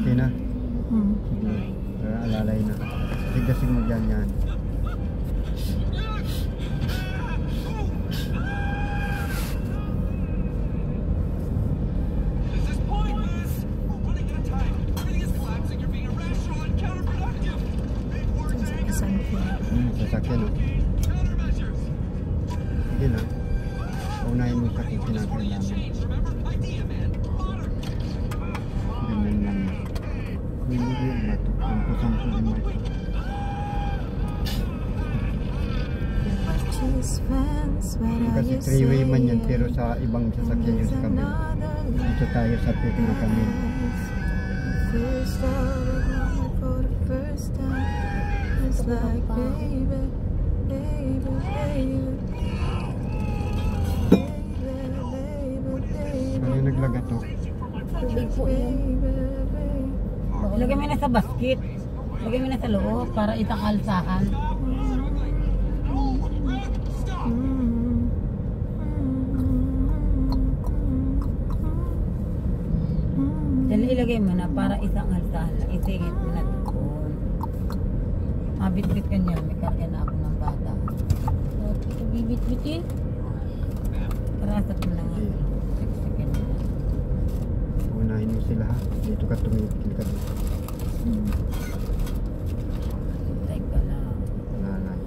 Okay na? Sige. Alalay na. Tigdasin mo dyan yan. Sasakyan o. Sige lang. Unahin mo sa kinakailangan. Ganyan lang. Hindi yung mato. Sampo yung mato. Kasi three-way man yan, pero sa ibang sasakyan yung sa kami. Dito tayo sa pito na kami. It's like baby, baby, baby. Ano yung naglaga to? Tubig po yun. Ilagay mo na sa basket. Ilagay mo na sa loob para itakalsakan. Dali ilagay mo na para isang alsahan lang. Isingit mo na doon. Mabit-bit ka niya. May karga na ako ng bata. So, bibit-bitin. Karasat mo lang. Unahin mo sila ha. Dito ka tumigil ka dito. Tay ka lang. Nanay.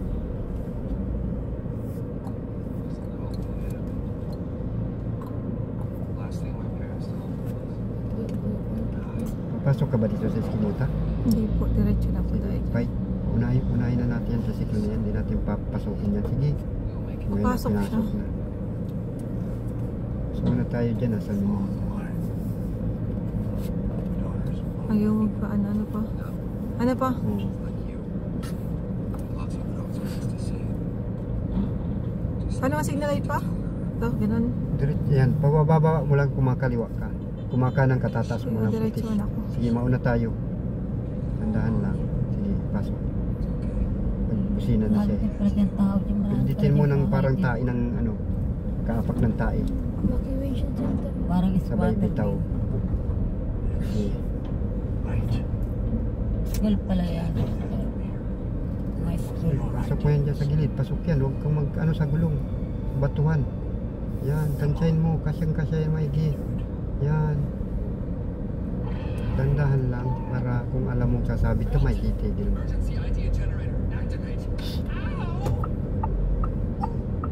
Papasok ka ba dito sa eskinita? Hindi po, diretso na po tayo. Fight. Unahin na natin yan sa siklo na yan. Hindi natin papasukin yan. Sige. Papasok siya. Na. So na tayo dyan. Nasa mo. Ayaw mo pa. Ano pa? Ano pa? Ano ang signal light pa? Ito, ganun. Yan. Pababa mo lang kumakaliwa ka. Kumakanan ka, tataas mo lang. Diretso na ako. Sige, mauna tayo. Tandahan lang. Sige, pasok. Busina na siya. Pinditin mo ng parang tae ng ano, kaapak ng tae. Evacuation center. Parang sabay bitaw. Sige. School pala yan. My school. Pasok mo yan dyan sa gilid. Pasok yan. Huwag kang mag ano sa gulong. Batuhan. Yan. Tansyahin mo. Kasyang-kasya yan maigi. Yan. Dandahan lang para kung alam mong sasabit ka, may titigil mo.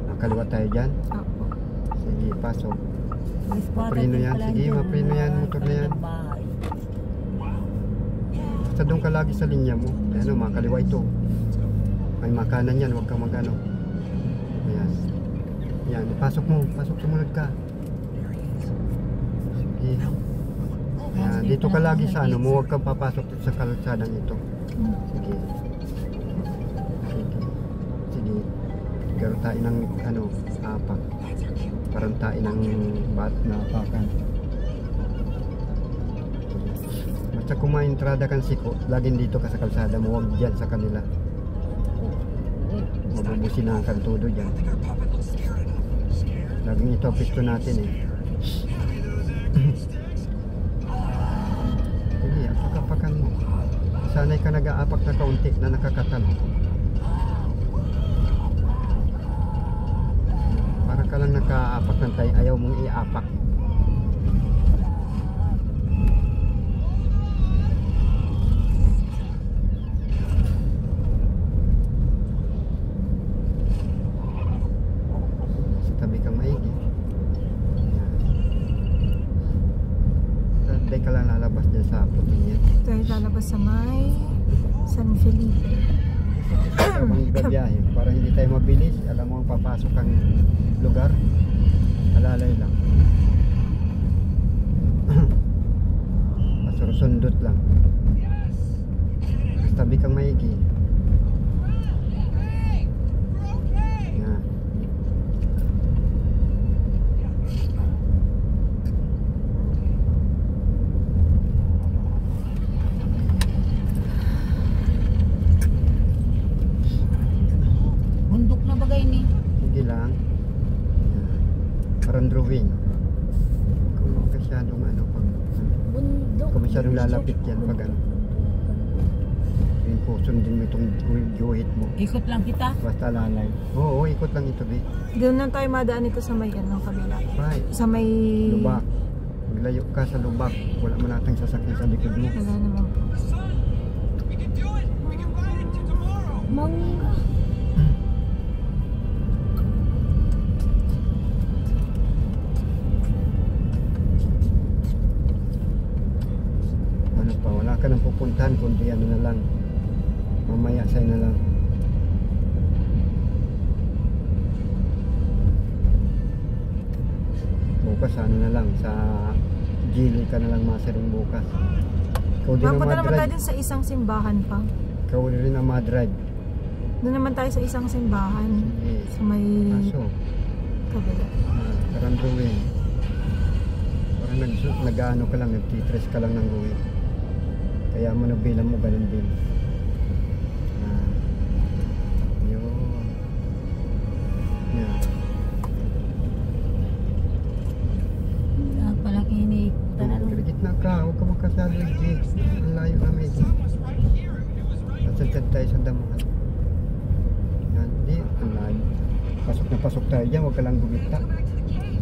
Nakaliwa tayo dyan? Opo. Sige, pasok. Maprino yan. Sige, maprino yan. Motor na yan. Basta doon ka lagi sa linya mo. Ayan o, makaliwa ito. May makanan yan. Huwag kang magano. Ayan. Yan, pasok mo. Pasok, sumunod ka. Sige. Ayan, dito ka lagi sa ano mo. Huwag kang papasok sa kalsadang ito. Sige. Sige. Sige. Garo tayo ng ano, apak. Parang tayo ng bat na apakan. Basta kung ma-entrada kang siko, laging dito ka sa kalsada mo. Huwag dyan sa kanila. Mabubusinahan kang todo dyan. Laging ito pisto natin eh. Sige, apak-apakan mo. Sanay ka nag-aapak na kaunti na nakakatan. Para ka lang naka-aapak ng tayo, ayaw mong i-apak. Tabi kang maigi. Tabi ka lang lalabas dyan sa puting yan. Tayo lalabas sa may San Felipe. Habang biyahe, para hindi tayo mabilis, alam mo ang papasok ang lugar, alalay lang. Pasurusundot lang. Tabi kang maigi. Yan. Bundok na bagay ni. Sige lang. Parang drawing. Kung masyadong ano, pag Bundok. kung masyadong masyadong lalapit yan pag ano. Yung sundin mo itong guhit mo. Ikot lang kita. Basta lalay. Oo, ikot lang ito, be. Doon lang tayo madaan ito sa may ano, kabila. Right. Sa may... Lubak. Maglayo ka sa lubak. Wala man natang sasakyan sa likod mo. Wala naman po. Mangga. Ano pa, wala ka nang pupuntahan kundi ano na lang. Mamaya sa'yo na lang. Bukas ano na lang, sa Gili ka na lang masiring bukas. Ikaw din ang Mapunta naman tayo madrive. din sa isang simbahan pa. Ikaw rin ang madrive. Doon naman tayo sa isang simbahan. Sige. Sa may Aso, kabila. karanduin. Parang nag-ano ka lang, nag-titres ka lang ng guhit. Kaya mo nabilang mo, ganun din. Yun. Yeah. Pala kiniikutan ano. Gitna ka, huwag ka magkasalo, Jake. Ang layo namin. Nasagad tayo sa damuhan. Yan, hindi, ang layo. Pasok na pasok tayo dyan, huwag ka lang gumita.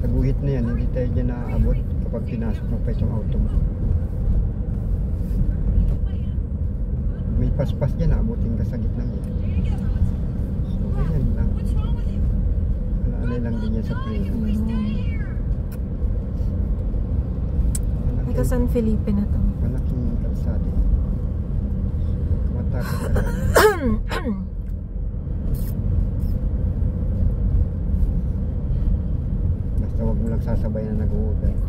Sa guhit na yan, hindi tayo dyan naaabot kapag pinasok mo pa itong auto mo. May paspas dyan, naabutin ka sa gitna niya. So, ganyan lang. Alaalay lang din yan sa preno. Ito San Felipe na to. Malaking kalsada. Kumatakot ka lang. Basta wag mo lang sasabay na nag-overtake.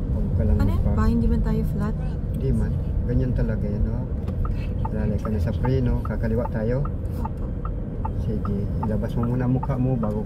Huwag ka lang Ano yan pa? Hindi man tayo flat? Hindi man. Ganyan talaga yan. Oh. Lalay ka na sa preno. Kakaliwa tayo. Opo. Sige. Ilabas mo muna ang mukha mo bago